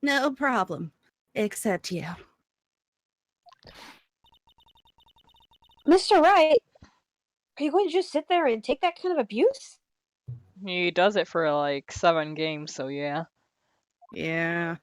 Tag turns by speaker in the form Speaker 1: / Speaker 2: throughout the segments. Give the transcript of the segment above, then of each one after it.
Speaker 1: No problem. Except you.
Speaker 2: Mr. Wright, are you going to just sit there and take that kind of abuse?
Speaker 3: He does it for like 7 games, so yeah.
Speaker 1: Yeah.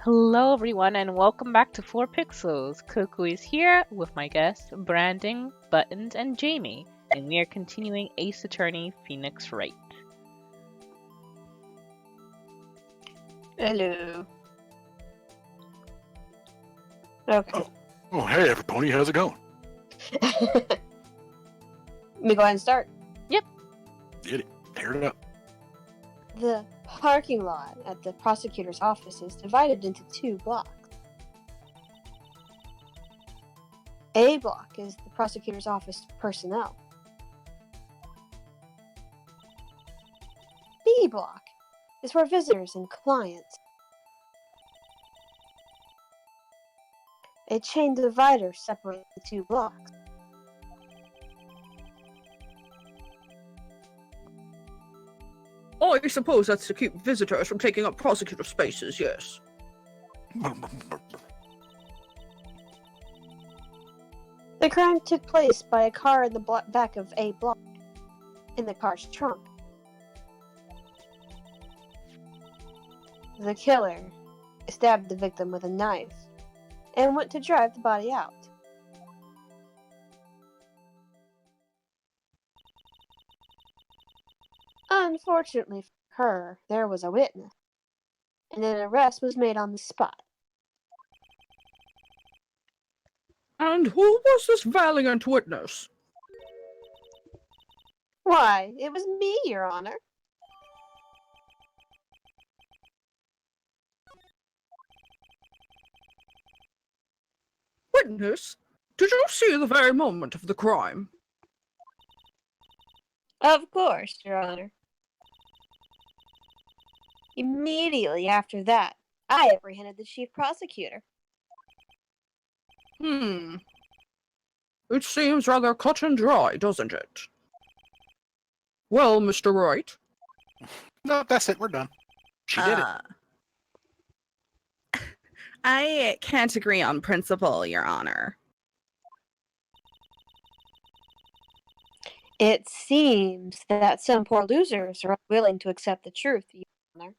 Speaker 3: Hello everyone and welcome back to 4pixels. Cuckoo is here with my guests Brandon, Buttons, and Jamie, and we are continuing Ace Attorney Phoenix Wright.
Speaker 2: Hello. Okay.
Speaker 4: Oh, hey, everybody, how's it going?
Speaker 2: Let me go ahead and start.
Speaker 4: Get it. Tear it up.
Speaker 2: The parking lot at the prosecutor's office is divided into 2 blocks. A block is the prosecutor's office personnel. B block is for visitors and clients. A chain divider separates the 2 blocks.
Speaker 1: I suppose that's to keep visitors from taking up prosecutor spaces, yes.
Speaker 2: The crime took place by a car in the back of A block, in the car's trunk. The killer stabbed the victim with a knife and went to drive the body out. Unfortunately for her, there was a witness, and an arrest was made on the spot.
Speaker 1: And who was this valiant witness?
Speaker 2: Why, it was me, Your Honor.
Speaker 1: Witness? Did you see the very moment of the crime?
Speaker 2: Of course, Your Honor. Immediately after that, I apprehended the chief prosecutor.
Speaker 1: It seems rather cut and dry, doesn't it? Well, Mr. Wright?
Speaker 4: No, that's it. We're done. She did it.
Speaker 1: I can't agree on principle, Your Honor.
Speaker 2: It seems that some poor losers are unwilling to accept the truth, Your Honor.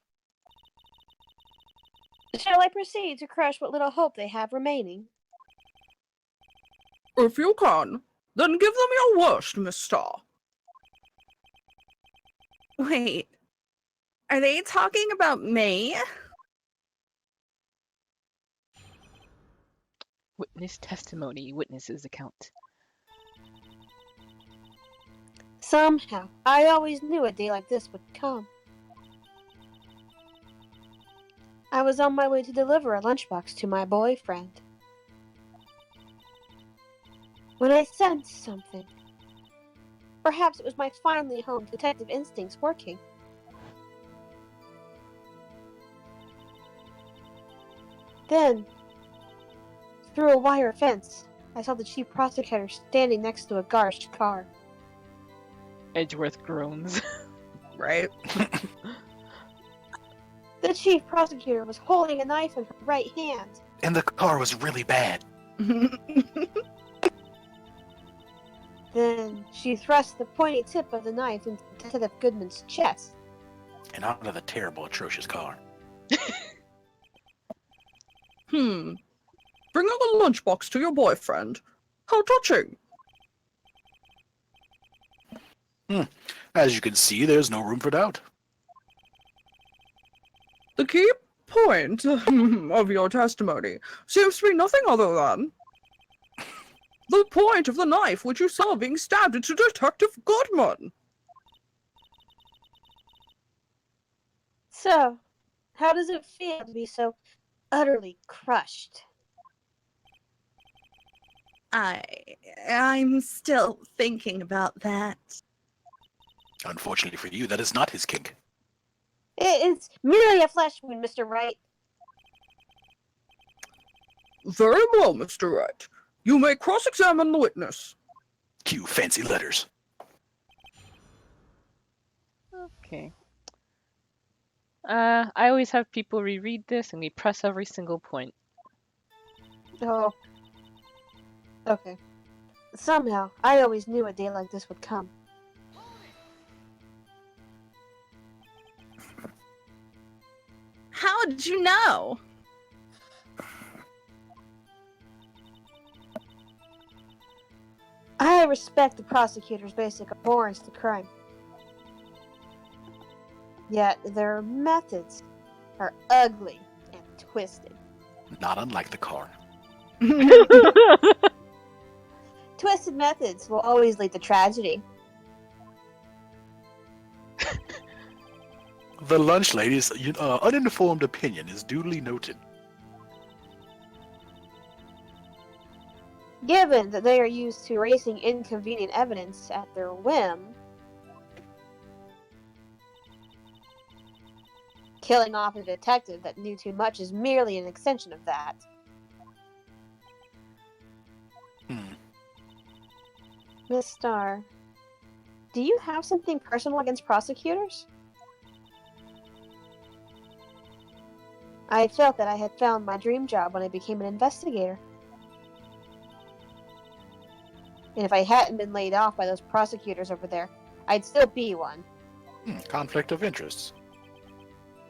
Speaker 2: Shall I proceed to crush what little hope they have remaining?
Speaker 1: If you can, then give them your worst, Miss Starr. Wait, are they talking about me?
Speaker 3: Witness testimony, witness's account.
Speaker 2: Somehow, I always knew a day like this would come. I was on my way to deliver a lunchbox to my boyfriend, when I sensed something. Perhaps it was my finely honed detective instincts working. Then, through a wire fence, I saw the chief prosecutor standing next to a garaged car.
Speaker 3: Edgeworth groans.
Speaker 1: Right?
Speaker 2: The chief prosecutor was holding a knife in her right hand.
Speaker 4: And the car was really bad.
Speaker 2: Then she thrust the pointy tip of the knife into Detective Goodman's chest.
Speaker 4: And out of the terrible, atrocious car.
Speaker 1: Bringing a lunchbox to your boyfriend? How touching!
Speaker 4: As you can see, there's no room for doubt.
Speaker 1: The key point of your testimony seems to be nothing other than the point of the knife which you saw being stabbed into Detective Goodman.
Speaker 2: So, How does it feel to be so utterly crushed?
Speaker 1: I'm still thinking about that.
Speaker 4: Unfortunately for you, that is not his kink.
Speaker 2: It's merely a flesh wound, Mr. Wright.
Speaker 1: Very well, Mr. Wright. You may cross-examine the witness.
Speaker 4: Cue fancy letters.
Speaker 3: Okay. I always have people reread this and we press every single point.
Speaker 2: Oh. Okay. Somehow, I always knew a day like this would come.
Speaker 1: How did you know?
Speaker 2: I respect the prosecutor's basic abhorrence to crime. Yet their methods are ugly and twisted.
Speaker 4: Not unlike the car.
Speaker 2: Twisted methods will always lead to tragedy.
Speaker 4: The lunch lady's uninformed opinion is duly noted.
Speaker 2: Given that they are used to erasing inconvenient evidence at their whim, killing off a detective that knew too much is merely an extension of that. Miss Starr, do you have something personal against prosecutors? I felt that I had found my dream job when I became an investigator. And if I hadn't been laid off by those prosecutors over there, I'd still be one.
Speaker 4: Conflict of interests.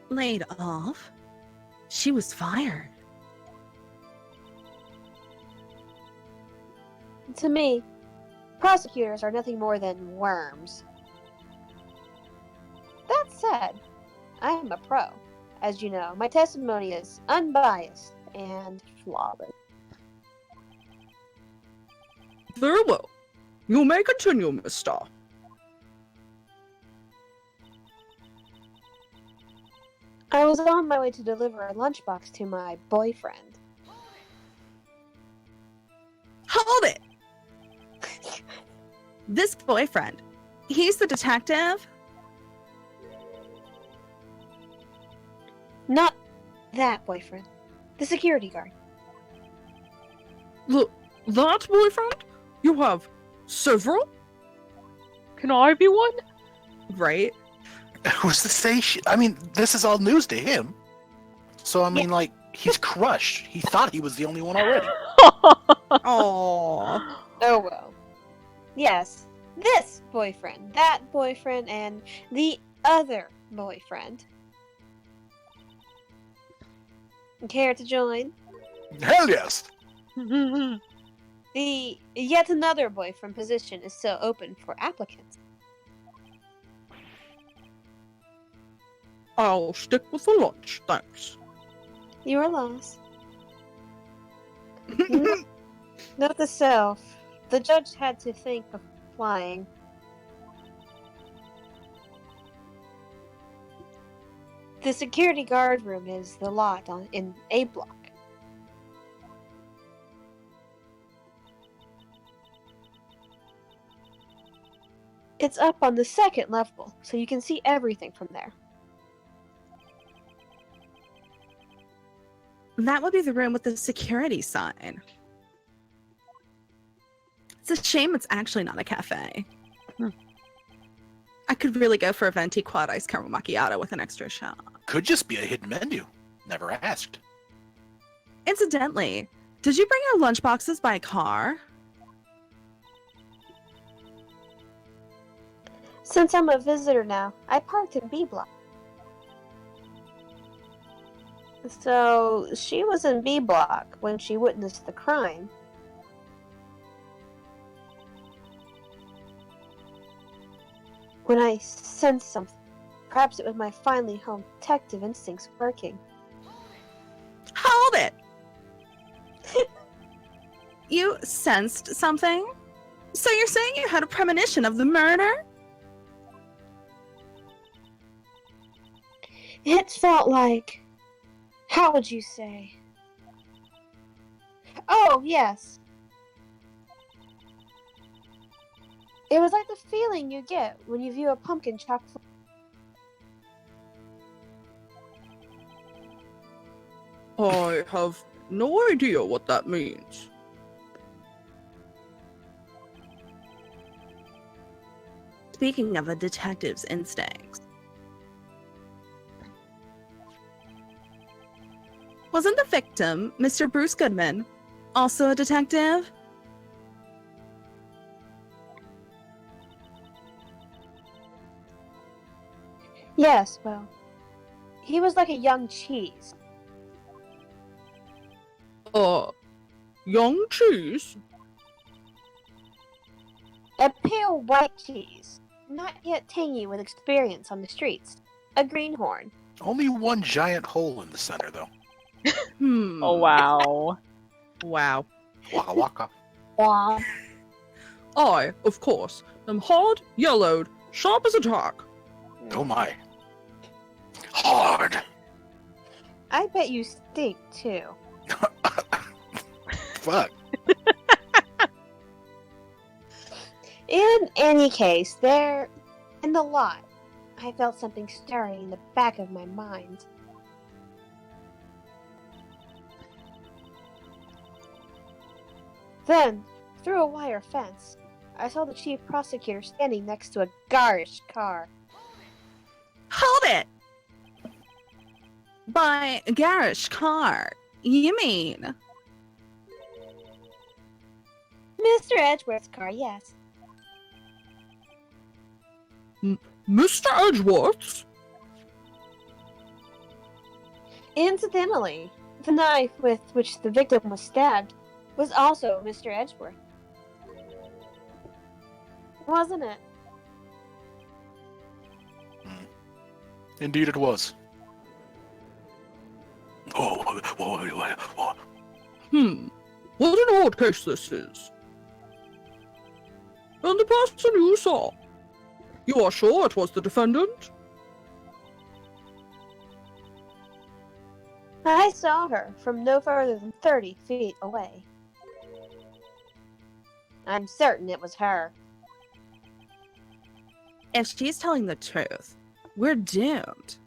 Speaker 1: Laid off? She was fired.
Speaker 2: To me, prosecutors are nothing more than worms. That said, I am a pro. As you know, my testimony is unbiased and flawless.
Speaker 1: Very well. You may continue, Miss Starr.
Speaker 2: I was on my way to deliver a lunchbox to my boyfriend.
Speaker 1: Hold it! This boyfriend, he's the detective?
Speaker 2: Not that boyfriend. The security guard.
Speaker 1: That boyfriend? You have several?
Speaker 3: Can I be one?
Speaker 1: Right?
Speaker 4: Who's to say? I mean, this is all news to him. So I mean, like, he's crushed. He thought he was the only one already.
Speaker 1: Aww.
Speaker 2: Oh well. Yes, this boyfriend, that boyfriend, and the other boyfriend. Care to join?
Speaker 4: Hell yes.
Speaker 2: The yet another boyfriend position is still open for applicants.
Speaker 1: I'll stick with the lunch, thanks.
Speaker 2: Your loss. Note to self. The judge had to think of flying. The security guard room is the lot in A block. It's up on the second level, so you can see everything from there.
Speaker 1: That would be the room with the security sign. It's a shame it's actually not a cafe. I could really go for a venti quad iced caramel macchiato with an extra shot.
Speaker 4: Could just be a hidden menu. Never asked.
Speaker 1: Incidentally, did you bring your lunchboxes by car?
Speaker 2: Since I'm a visitor now, I parked in B block. So, she was in B block when she witnessed the crime. When I sensed something, perhaps it was my finely honed detective instincts working.
Speaker 1: Hold it! You sensed something? So you're saying you had a premonition of the murder?
Speaker 2: It felt like... How would you say? Oh, yes. It was like the feeling you get when you view a pumpkin chock full.
Speaker 1: I have no idea what that means.
Speaker 5: Speaking of a detective's instincts. Wasn't the victim, Mr. Bruce Goodman, also a detective?
Speaker 2: Yes, well, he was like a young cheese.
Speaker 1: Young cheese?
Speaker 2: A pale white cheese, not yet tangy with experience on the streets. A greenhorn.
Speaker 4: Only one giant hole in the center, though.
Speaker 3: Oh, wow.
Speaker 1: Wow.
Speaker 4: Waka waka.
Speaker 2: Wow.
Speaker 1: I, of course, am hard, yellowed, sharp as a tack.
Speaker 4: Oh my. Hard.
Speaker 2: I bet you stink too.
Speaker 4: Fuck.
Speaker 2: In any case, there, in the lot, I felt something stirring in the back of my mind. Then, through a wire fence, I saw the chief prosecutor standing next to a garish car.
Speaker 5: Hold it! By garish car, you mean?
Speaker 2: Mr. Edgeworth's car, yes.
Speaker 1: Mr. Edgeworth?
Speaker 2: Incidentally, the knife with which the victim was stabbed was also Mr. Edgeworth. Wasn't it?
Speaker 4: Indeed it was. Whoa.
Speaker 1: What an odd case this is. And the person you saw, you are sure it was the defendant?
Speaker 2: I saw her from no further than 30 feet away. I'm certain it was her.
Speaker 5: If she's telling the truth, we're doomed.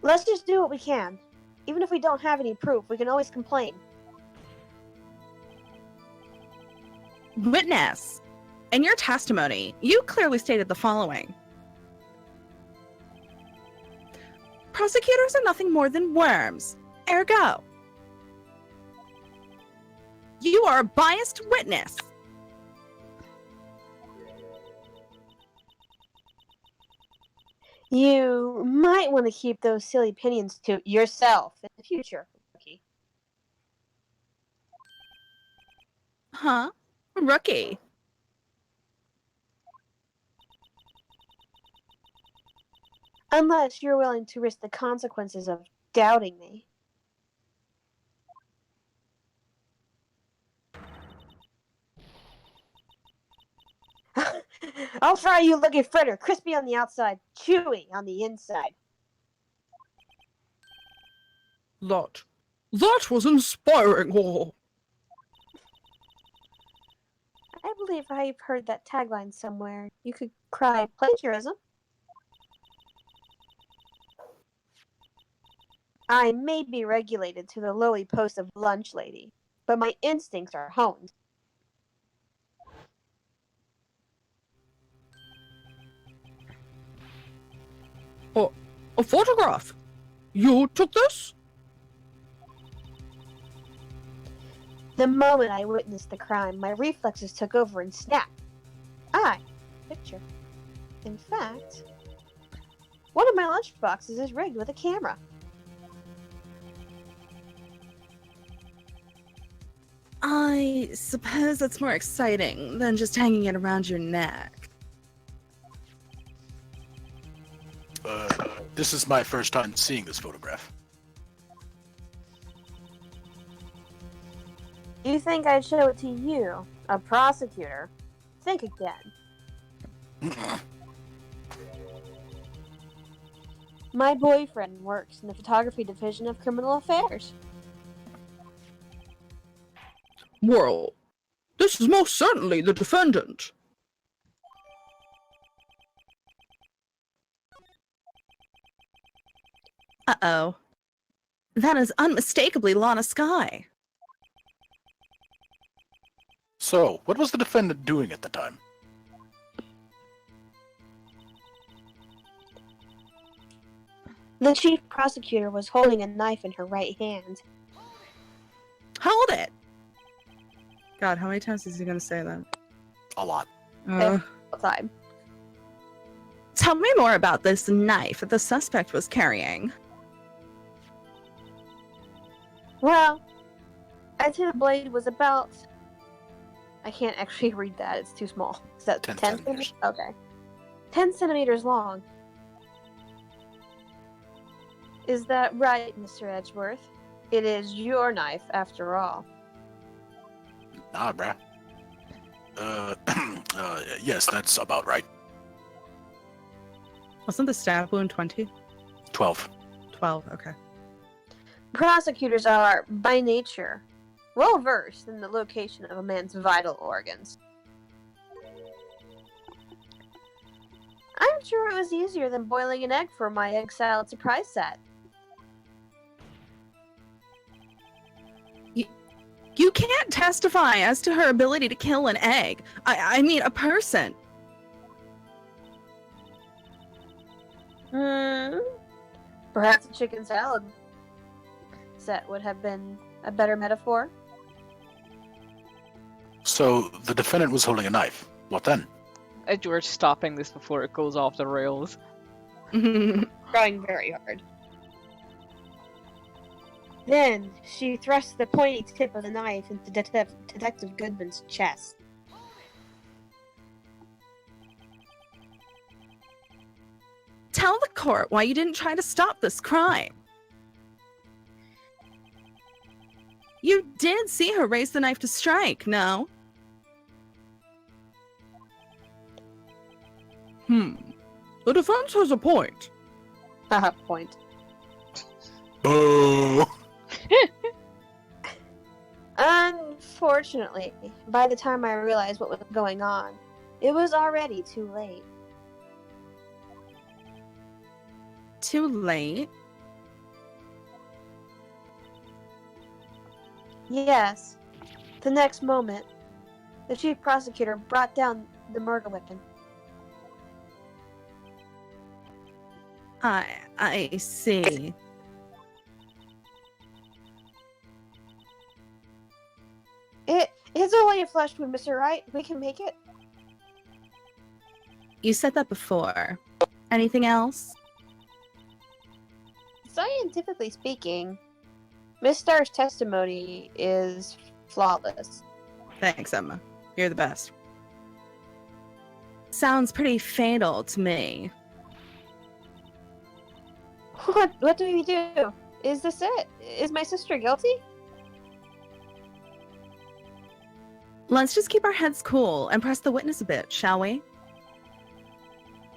Speaker 2: Let's just do what we can. Even if we don't have any proof, we can always complain.
Speaker 5: Witness, in your testimony, you clearly stated the following. Prosecutors are nothing more than worms. Ergo, you are a biased witness.
Speaker 2: You might want to keep those silly opinions to yourself in the future, Rookie.
Speaker 5: Huh? Rookie.
Speaker 2: Unless you're willing to risk the consequences of doubting me. I'll fry you looking fritter, crispy on the outside, chewy on the inside.
Speaker 1: That was inspiring, oh.
Speaker 2: I believe I've heard that tagline somewhere. You could cry plagiarism. I may be regulated to the lowly post of lunch lady, but my instincts are honed.
Speaker 1: A photograph? You took this?
Speaker 2: The moment I witnessed the crime, my reflexes took over and snapped. Picture. In fact, one of my lunch boxes is rigged with a camera.
Speaker 5: I suppose that's more exciting than just hanging it around your neck.
Speaker 4: This is my first time seeing this photograph.
Speaker 2: You think I'd show it to you, a prosecutor? Think again. My boyfriend works in the photography division of criminal affairs.
Speaker 1: Well, this is most certainly the defendant.
Speaker 5: Uh-oh. That is unmistakably Lana Sky.
Speaker 4: So, what was the defendant doing at the time?
Speaker 2: The chief prosecutor was holding a knife in her right hand.
Speaker 5: Hold it!
Speaker 1: God, how many times is he gonna say that?
Speaker 4: A lot.
Speaker 2: Outside.
Speaker 5: Tell me more about this knife that the suspect was carrying.
Speaker 2: Well, I'd say the blade was about... I can't actually read that, it's too small. Is that
Speaker 4: 10
Speaker 2: 10
Speaker 4: centimeters.
Speaker 2: Okay. 10 centimeters long. Is that right, Mr. Edgeworth? It is your knife, after all.
Speaker 4: Nah, bruh. Yes, that's about right.
Speaker 1: Wasn't the stab wound 20?
Speaker 4: 12.
Speaker 1: 12, okay.
Speaker 2: Prosecutors are, by nature, well versed in the location of a man's vital organs. I'm sure it was easier than boiling an egg for my egg salad surprise set.
Speaker 5: You can't testify as to her ability to kill an egg. I mean, a person.
Speaker 2: Perhaps a chicken salad set would have been a better metaphor.
Speaker 4: So, the defendant was holding a knife. What then?
Speaker 3: Edgeworth stopping this before it goes off the rails.
Speaker 2: Trying very hard. Then she thrust the pointy tip of the knife into Detective Goodman's chest.
Speaker 5: Tell the court why you didn't try to stop this crime. You did see her raise the knife to strike, no?
Speaker 1: The defense has a point.
Speaker 2: Haha, point.
Speaker 4: Boo!
Speaker 2: Unfortunately, by the time I realized what was going on, it was already too late.
Speaker 5: Too late.
Speaker 2: Yes. The next moment, the chief prosecutor brought down the murder weapon.
Speaker 5: I see.
Speaker 2: It's only a flesh wound, Mr. Wright. We can make it.
Speaker 5: You said that before. Anything else?
Speaker 2: Scientifically speaking, Miss Starr's testimony is flawless.
Speaker 1: Thanks, Emma. You're the best.
Speaker 5: Sounds pretty fatal to me.
Speaker 2: What do we do? Is this it? Is my sister guilty?
Speaker 5: Let's just keep our heads cool and press the witness a bit, shall we?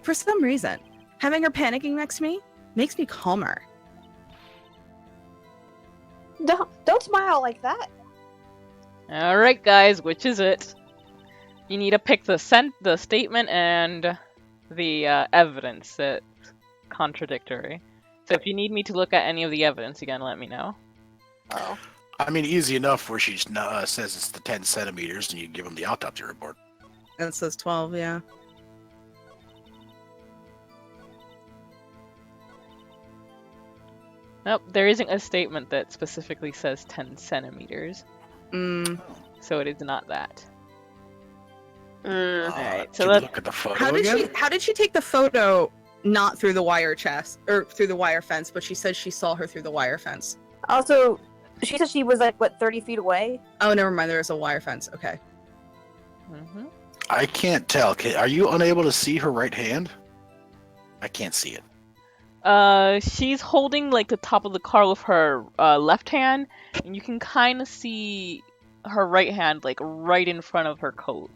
Speaker 5: For some reason, having her panicking next to me makes me calmer.
Speaker 2: Don't smile like that.
Speaker 3: Alright guys, which is it? You need to pick the statement and the evidence that's contradictory. So if you need me to look at any of the evidence again, let me know.
Speaker 2: Oh.
Speaker 4: I mean, easy enough where she says it's the 10 centimeters and you give him the autopsy report.
Speaker 1: And it says 12, yeah.
Speaker 3: Nope, there isn't a statement that specifically says 10 centimeters. So it is not that. Alright, so
Speaker 4: Can we
Speaker 3: let's...
Speaker 4: look at the photo
Speaker 1: How did she take the photo not through the wire chest or through the wire fence, but she said she saw her through the wire fence?
Speaker 2: Also, she said she was like, what, 30 feet away?
Speaker 1: Oh, never mind. There was a wire fence. Okay.
Speaker 4: I can't tell. Are you unable to see her right hand? I can't see it.
Speaker 3: She's holding like the top of the car with her left hand, and you can kind of see her right hand like right in front of her coat.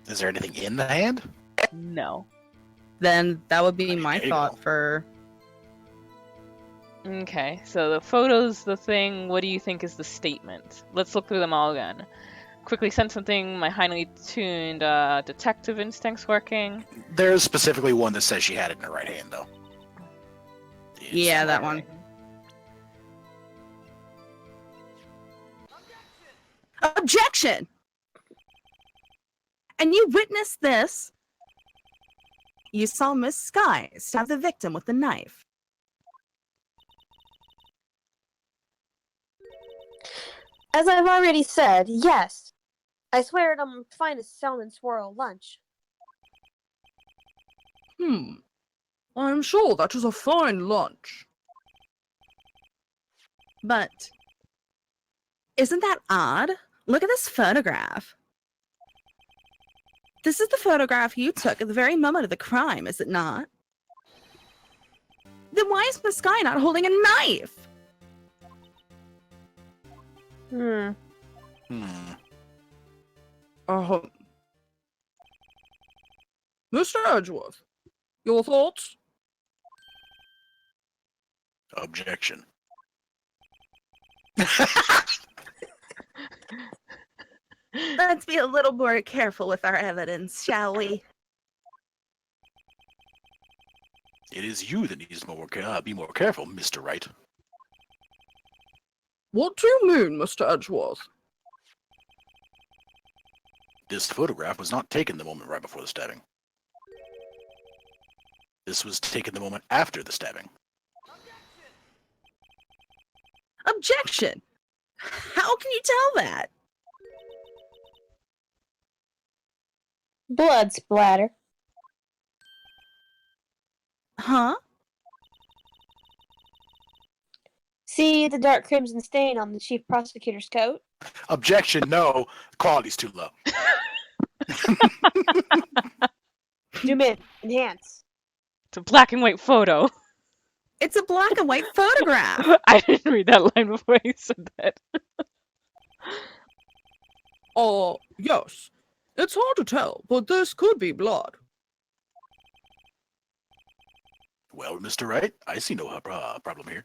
Speaker 4: Is there anything in the hand?
Speaker 3: No.
Speaker 1: Then that would be my
Speaker 4: There you
Speaker 1: thought
Speaker 4: go.
Speaker 1: for
Speaker 3: Okay, so the photo's the thing. What do you think is the statement? Let's look through them all again. Quickly sense something. My highly tuned detective instincts working.
Speaker 4: There's specifically one that says she had it in her right hand, though. It's
Speaker 5: Yeah, that one. Objection! And you witnessed this. You saw Miss Sky stab the victim with the knife.
Speaker 2: As I've already said, yes. I swear it on my finest salmon swirl lunch.
Speaker 1: I'm sure that is a fine lunch.
Speaker 5: But isn't that odd? Look at this photograph. This is the photograph you took at the very moment of the crime, is it not? Then why is Miss Sky not holding a knife?
Speaker 2: Hmm.
Speaker 1: Mr. Edgeworth, your thoughts?
Speaker 4: Objection.
Speaker 5: Let's be a little more careful with our evidence, shall we?
Speaker 4: It is you that needs to be more careful, Mr. Wright.
Speaker 1: What do you mean, Mr. Edgeworth?
Speaker 4: This photograph was not taken the moment right before the stabbing. This was taken the moment after the stabbing.
Speaker 5: Objection! How can you tell that?
Speaker 2: Blood splatter.
Speaker 5: Huh?
Speaker 2: See the dark crimson stain on the chief prosecutor's coat?
Speaker 4: Objection, no. The quality's too low.
Speaker 2: Zoom in. Enhance.
Speaker 3: It's a black and white photo.
Speaker 5: It's a black and white photograph.
Speaker 3: I didn't read that line before you said that.
Speaker 1: Yes. It's hard to tell, but this could be blood.
Speaker 4: Well, Mr. Wright, I see no problem here.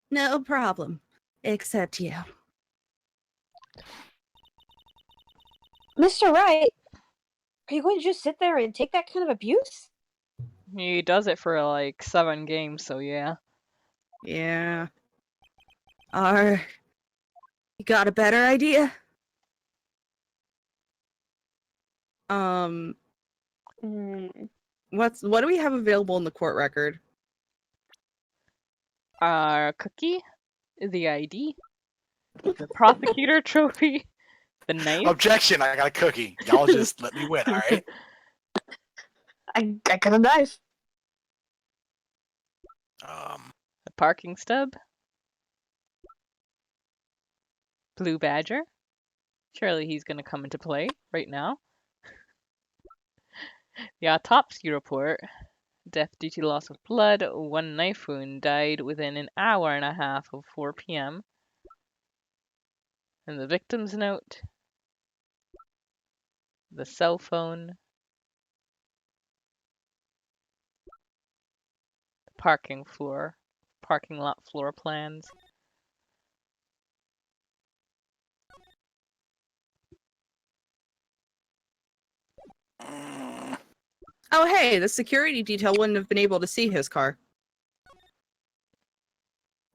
Speaker 5: No problem. Except you.
Speaker 2: Mr. Wright, are you going to just sit there and take that kind of abuse?
Speaker 3: He does it for like 7 games, so yeah.
Speaker 5: Yeah. You got a better idea?
Speaker 1: What do we have available in the court record?
Speaker 3: Cookie, the ID, the prosecutor trophy, the knife.
Speaker 4: Objection, I got a cookie. Y'all just let me win, alright?
Speaker 2: I got a knife.
Speaker 3: The parking stub. Blue Badger. Surely he's gonna come into play right now. The autopsy report. Death due to loss of blood. 1 knife wound. Died within an hour and a half of 4 p.m. And the victim's note. The cell phone. The parking lot floor plans.
Speaker 1: Oh, hey, the security detail wouldn't have been able to see his car.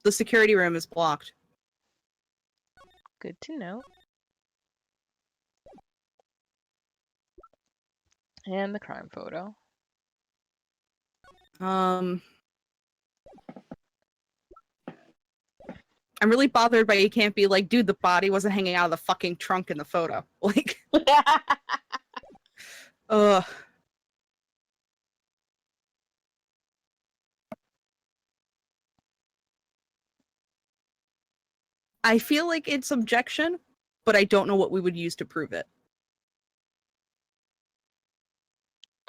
Speaker 1: The security room is blocked.
Speaker 3: Good to know. And the crime photo.
Speaker 1: I'm really bothered by you can't be like, dude, the body wasn't hanging out of the fucking trunk in the photo. Like, ugh. I feel like it's objection, but I don't know what we would use to prove it.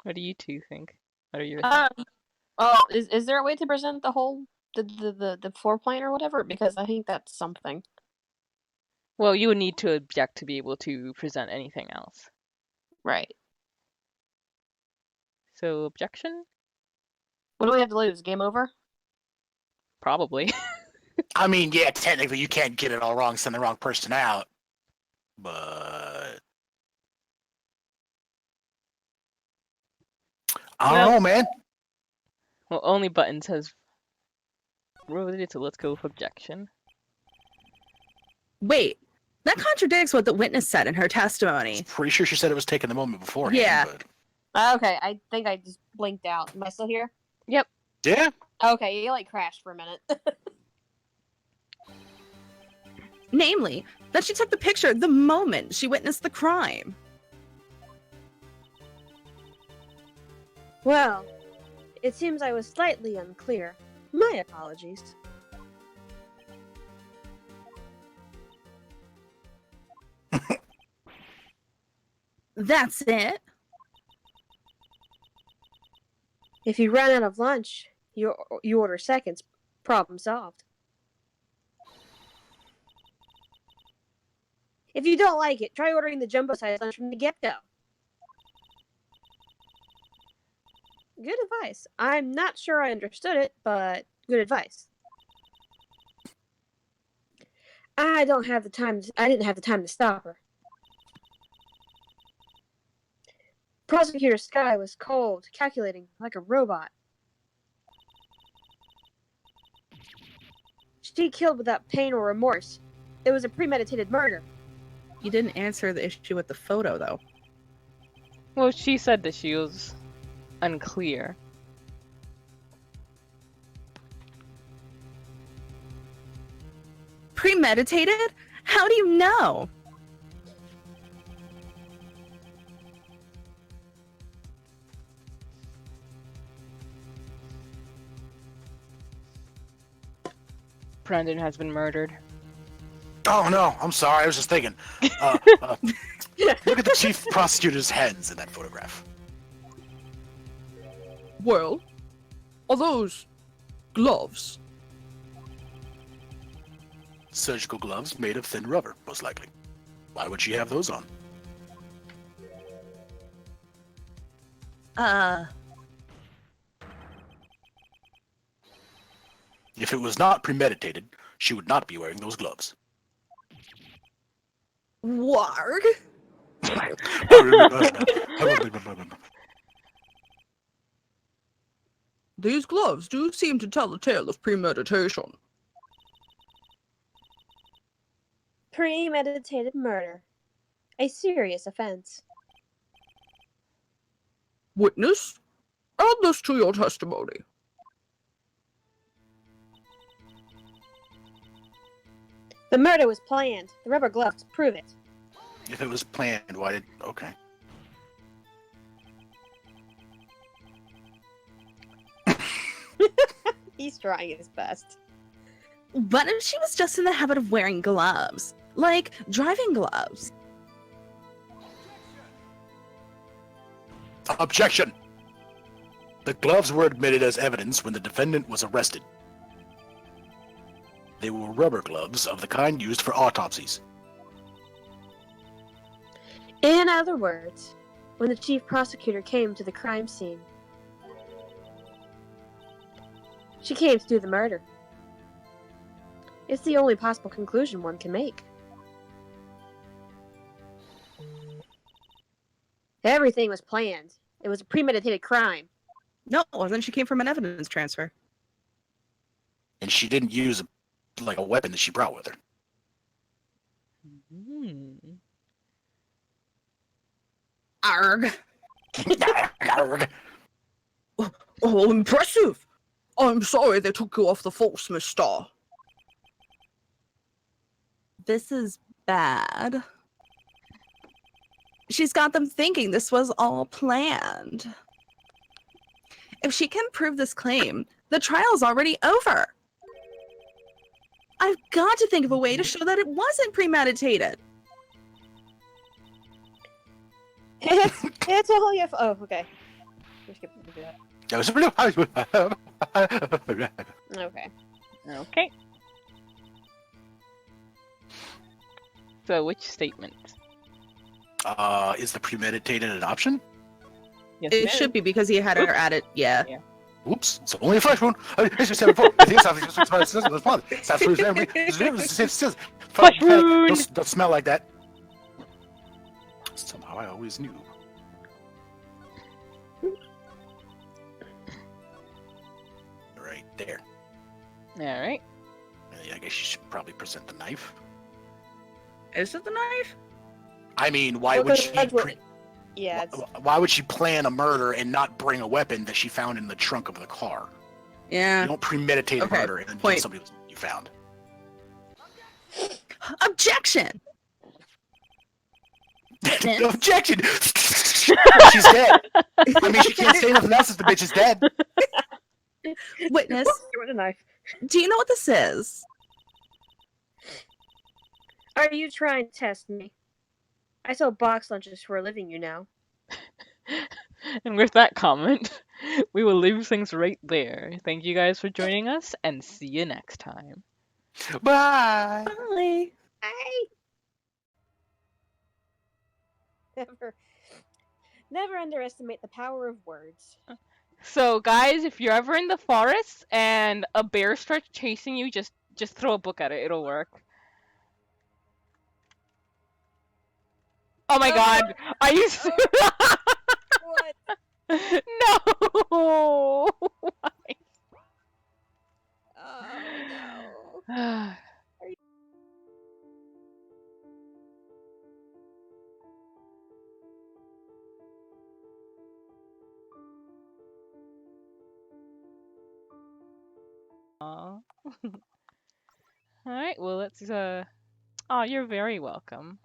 Speaker 3: What do you two think? What are your
Speaker 2: Is there a way to present the whole the floor plan or whatever? Because I think that's something.
Speaker 3: Well, you would need to object to be able to present anything else.
Speaker 2: Right.
Speaker 3: So, objection?
Speaker 2: What do we have to lose? Game over?
Speaker 3: Probably.
Speaker 4: I mean, yeah, technically you can't get it all wrong, send the wrong person out. But I don't know, man.
Speaker 3: Well, only Buttons has voted, so let's go with objection.
Speaker 5: Wait, that contradicts what the witness said in her testimony.
Speaker 4: Pretty sure she said it was taken the moment beforehand.
Speaker 5: Yeah.
Speaker 4: But...
Speaker 2: Okay, I think I just blinked out. Am I still here?
Speaker 3: Yep.
Speaker 4: Yeah.
Speaker 2: Okay, you like crashed for a minute.
Speaker 5: Namely, that she took the picture the moment she witnessed the crime.
Speaker 2: Well, it seems I was slightly unclear. My apologies.
Speaker 5: That's it?
Speaker 2: If you run out of lunch, you order seconds. Problem solved. If you don't like it, try ordering the jumbo-sized lunch from the get-go. Good advice. I'm not sure I understood it, but good advice. I didn't have the time to stop her. Prosecutor Sky was cold, calculating, like a robot. She killed without pain or remorse. It was a premeditated murder.
Speaker 5: You didn't answer the issue with the photo, though.
Speaker 3: Well, she said that she was unclear.
Speaker 5: Premeditated? How do you know?
Speaker 3: Brandon has been murdered.
Speaker 4: Oh no, I'm sorry. I was just thinking. Look at the chief prosecutor's hands in that photograph.
Speaker 1: Well, are those gloves?
Speaker 4: Surgical gloves made of thin rubber, most likely. Why would she have those on? If it was not premeditated, she would not be wearing those gloves.
Speaker 5: Warg?
Speaker 1: These gloves do seem to tell a tale of premeditation.
Speaker 2: Premeditated murder. A serious offense.
Speaker 1: Witness, add this to your testimony.
Speaker 2: The murder was planned. The rubber gloves prove it.
Speaker 4: If it was planned, why did... Okay.
Speaker 2: He's trying his best.
Speaker 5: What if she was just in the habit of wearing gloves? Like, driving gloves?
Speaker 4: Objection! The gloves were admitted as evidence when the defendant was arrested. They were rubber gloves of the kind used for autopsies.
Speaker 2: In other words, when the chief prosecutor came to the crime scene, she came to do the murder. It's the only possible conclusion one can make. Everything was planned. It was a premeditated crime.
Speaker 5: No, it wasn't. She came from an evidence transfer.
Speaker 4: And she didn't use a weapon that she brought with her.
Speaker 5: Arg.
Speaker 1: Oh, impressive! I'm sorry they took you off the force, Miss Starr.
Speaker 5: This is bad. She's got them thinking this was all planned. If she can prove this claim, the trial's already over. I've got to think of a way to show that it wasn't premeditated.
Speaker 2: It's all your Oh, okay. We're skipping to that. Okay.
Speaker 3: Okay. So, which statement?
Speaker 4: Is the premeditated an option?
Speaker 3: Yes,
Speaker 5: It should be because he had her at it. Yeah.
Speaker 4: Oops, it's only a flesh wound. It's just 7 4. I think it's something just respond. It's absolutely memory.
Speaker 3: Flesh wound!
Speaker 4: Don't smell like that. Somehow I always knew. Right there.
Speaker 3: Alright.
Speaker 4: I guess you should probably present the knife.
Speaker 1: Is it the knife?
Speaker 4: I mean, why
Speaker 2: Well,
Speaker 4: would
Speaker 2: 'cause
Speaker 4: she?
Speaker 2: that's what- Yeah, it's,
Speaker 4: Why would she plan a murder and not bring a weapon that she found in the trunk of the car?
Speaker 1: Yeah.
Speaker 4: You don't premeditate
Speaker 1: Okay,
Speaker 4: a murder and then
Speaker 1: point.
Speaker 4: kill somebody you found.
Speaker 5: Objection! Witness?
Speaker 4: Objection! She's dead. I mean, she can't say nothing else if the bitch is dead.
Speaker 5: Witness,
Speaker 2: with a knife.
Speaker 5: do you know what this is?
Speaker 2: Are you trying to test me? I sell box lunches for a living, you know.
Speaker 3: And with that comment, we will leave things right there. Thank you guys for joining us, and see you next time.
Speaker 4: Bye.
Speaker 5: Bye.
Speaker 2: Hey! Never underestimate the power of words.
Speaker 3: So, guys, if you're ever in the forest and a bear starts chasing you, just throw a book at it. It'll work. Oh my god! Are you serious?
Speaker 2: What?
Speaker 3: No!
Speaker 2: Oh no.
Speaker 3: Why? Aw. Alright, well, let's, Oh, you're very welcome.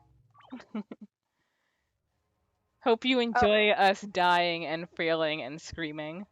Speaker 3: Hope you enjoy us dying and failing and screaming.